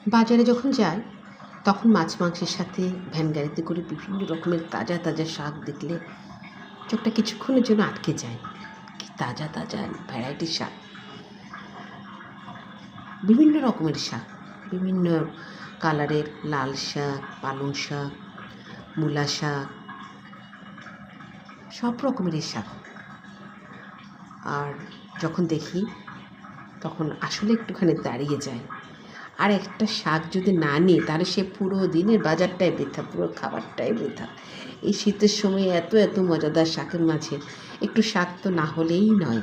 বাজারে যখন যাই তখন মাছ মাংসের সাথে ভ্যান গাড়িতে করে বিভিন্ন রকমের তাজা তাজা শাক দেখলে চোখটা কিছুক্ষণের জন্য আটকে যায়। কি তাজা তাজা ভ্যারাইটির শাক, বিভিন্ন রকমের শাক, বিভিন্ন কালারের, লাল শাক, পালং শাক, মূলা শাক, সব রকমেরই শাক। আর যখন দেখি তখন আসলে একটুখানি দাঁড়িয়ে যায়। আর একটা শাক যদি না নিই তাহলে সে পুরো দিনের বাজারটাই বৃথা, পুরো খাবারটাই বৃথা। এই শীতের সময় এত এত মজাদার শাকের মাঝে একটু শাক তো না হলেই নয়।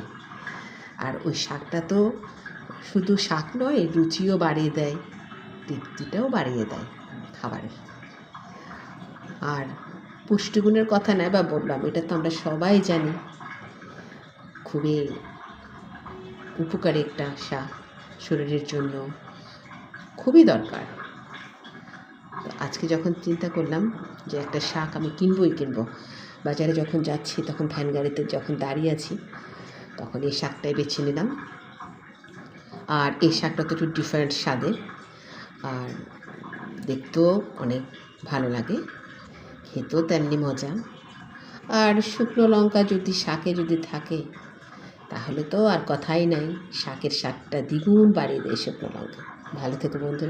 আর ওই শাকটা তো শুধু শাক নয়, রুচিও বাড়িয়ে দেয়, তৃপ্তিটাও বাড়িয়ে দেয় খাবারের। আর পুষ্টিগুণের কথা নয় বা বললাম, এটা তো আমরা সবাই জানি, খুবই উপকারী একটা শাক, শরীরের জন্য খুবই দরকার। তো আজকে যখন চিন্তা করলাম যে একটা শাক আমি কিনবো, বাজারে যখন যাচ্ছি তখন ভ্যান গাড়িতে যখন দাঁড়িয়ে আছি তখন এই শাকটাই বেছে নিলাম। আর এই শাকটা তো একটু ডিফারেন্ট স্বাদের, আর দেখতেও অনেক ভালো লাগে, খেতেও তেমনি মজা। আর শুকনো লঙ্কা যদি শাকে যদি থাকে তাহলে তো আর কথাই নাই, শাকের স্বাদটা দ্বিগুণ বাড়িয়ে দেয় শুকনো লঙ্কা। ভালো থেকো বন্ধুরা।